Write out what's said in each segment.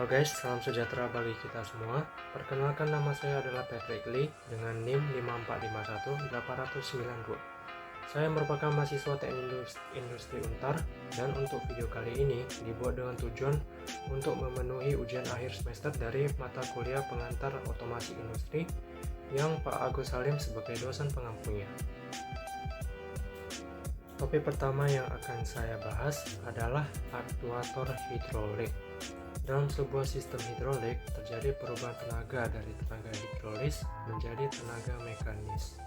Halo guys, salam sejahtera bagi kita semua. Perkenalkan, nama saya adalah Patrick Lee dengan NIM 5411892. Saya merupakan mahasiswa Teknik Industri Untar, dan untuk video kali ini dibuat dengan tujuan untuk memenuhi ujian akhir semester dari mata kuliah pengantar otomasi industri yang Pak Agus Salim sebagai dosen pengampunya. Topik pertama yang akan saya bahas adalah aktuator hidrolik. Dalam sebuah sistem hidrolik, terjadi perubahan tenaga dari tenaga hidrolis menjadi tenaga mekanis.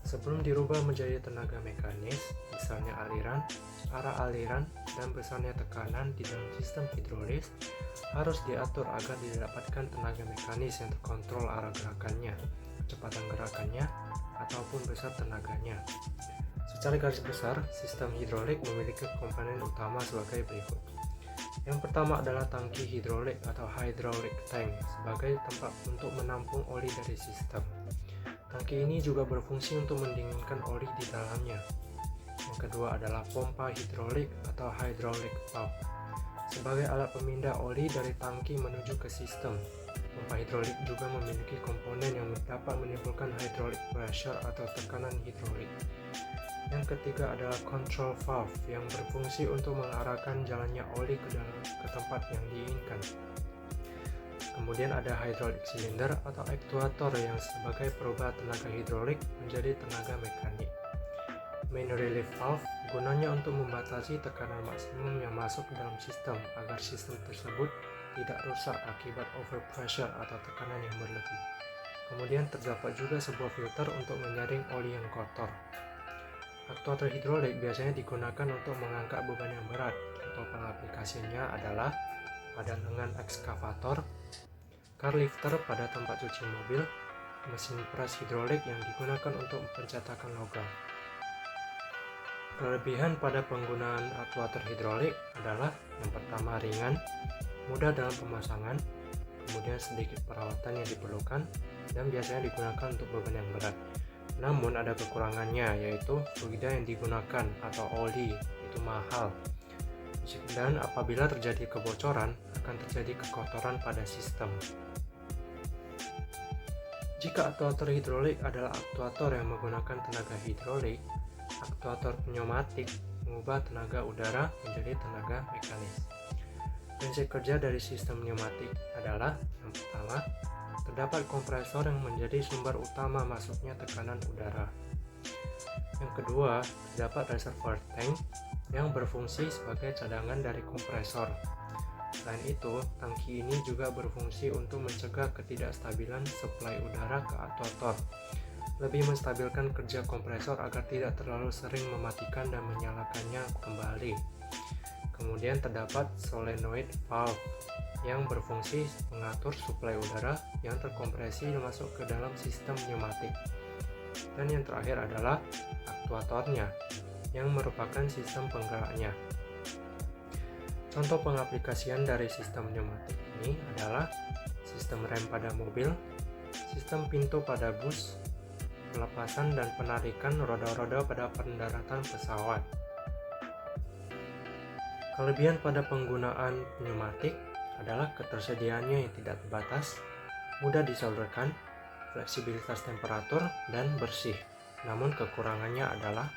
Sebelum dirubah menjadi tenaga mekanis, misalnya aliran, arah aliran, dan besarnya tekanan di dalam sistem hidrolis harus diatur agar didapatkan tenaga mekanis yang terkontrol arah gerakannya, kecepatan gerakannya, ataupun besar tenaganya. Secara garis besar, sistem hidrolik memiliki komponen utama sebagai berikut. Yang pertama adalah tangki hidrolik atau hydraulic tank sebagai tempat untuk menampung oli dari sistem. Tangki ini juga berfungsi untuk mendinginkan oli di dalamnya. Yang kedua adalah pompa hidrolik atau hydraulic valve sebagai alat pemindah oli dari tangki menuju ke sistem. Pompa hidrolik juga memiliki komponen yang dapat menimbulkan hydraulic pressure atau tekanan hidrolik. Yang ketiga adalah control valve yang berfungsi untuk mengarahkan jalannya oli ke tempat yang diinginkan. Kemudian ada hydraulic cylinder atau aktuator yang sebagai perubah tenaga hidrolik menjadi tenaga mekanik. Main relief valve gunanya untuk membatasi tekanan maksimum yang masuk ke dalam sistem agar sistem tersebut tidak rusak akibat overpressure atau tekanan yang berlebih. Kemudian terdapat juga sebuah filter untuk menyaring oli yang kotor. Aktuator hidrolik biasanya digunakan untuk mengangkat beban yang berat. Contoh pengaplikasinya adalah pada lengan ekskavator, car lifter pada tempat cuci mobil, mesin pres hidrolik yang digunakan untuk pencetakan logam. Kelebihan pada penggunaan aktuator hidrolik adalah yang pertama ringan, mudah dalam pemasangan, kemudian sedikit perawatan yang diperlukan, dan biasanya digunakan untuk beban yang berat. Namun ada kekurangannya, yaitu fluida yang digunakan atau oli itu mahal, dan apabila terjadi kebocoran akan terjadi kekotoran pada sistem. Jika aktuator hidrolik adalah aktuator yang menggunakan tenaga hidrolik, aktuator pneumatik mengubah tenaga udara menjadi tenaga mekanis. Prinsip kerja dari sistem pneumatik adalah yang pertama, terdapat kompresor yang menjadi sumber utama masuknya tekanan udara. Yang kedua, terdapat reservoir tank yang berfungsi sebagai cadangan dari kompresor. Selain itu, tangki ini juga berfungsi untuk mencegah ketidakstabilan suplai udara ke aktuator, lebih menstabilkan kerja kompresor agar tidak terlalu sering mematikan dan menyalakannya kembali. Kemudian terdapat solenoid valve yang berfungsi mengatur suplai udara yang terkompresi masuk ke dalam sistem pneumatik. Dan yang terakhir adalah aktuatornya yang merupakan sistem penggeraknya. Contoh pengaplikasian dari sistem pneumatik ini adalah sistem rem pada mobil, sistem pintu pada bus, pelepasan dan penarikan roda-roda pada pendaratan pesawat. Kelebihan pada penggunaan pneumatik adalah ketersediaannya yang tidak terbatas, mudah disalurkan, fleksibilitas temperatur, dan bersih. Namun kekurangannya adalah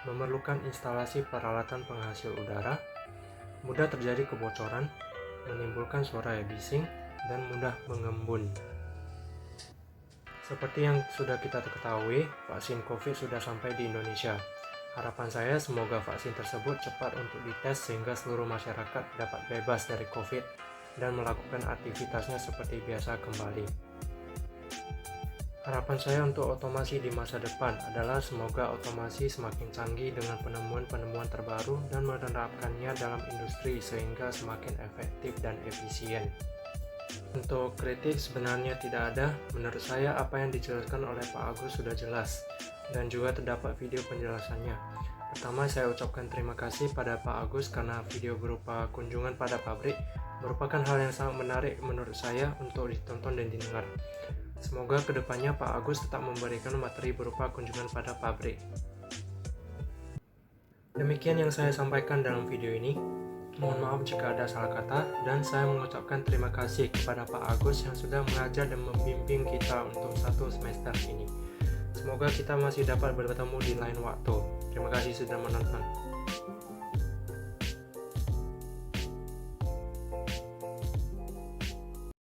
memerlukan instalasi peralatan penghasil udara, mudah terjadi kebocoran, menimbulkan suara bising, dan mudah mengembun. Seperti yang sudah kita ketahui, vaksin COVID sudah sampai di Indonesia. Harapan saya semoga vaksin tersebut cepat untuk dites sehingga seluruh masyarakat dapat bebas dari COVID dan melakukan aktivitasnya seperti biasa kembali. Harapan saya untuk otomasi di masa depan adalah semoga otomasi semakin canggih dengan penemuan-penemuan terbaru dan menerapkannya dalam industri sehingga semakin efektif dan efisien. Untuk kritik sebenarnya tidak ada. Menurut saya apa yang dijelaskan oleh Pak Agus sudah jelas dan juga terdapat video penjelasannya. Pertama, saya ucapkan terima kasih pada Pak Agus karena video berupa kunjungan pada pabrik merupakan hal yang sangat menarik menurut saya untuk ditonton dan didengar. Semoga kedepannya Pak Agus tetap memberikan materi berupa kunjungan pada pabrik. Demikian yang saya sampaikan dalam video ini. Mohon maaf jika ada salah kata, dan saya mengucapkan terima kasih kepada Pak Agus yang sudah mengajar dan membimbing kita untuk 1 semester ini. Semoga kita masih dapat bertemu di lain waktu. Terima kasih sudah menonton.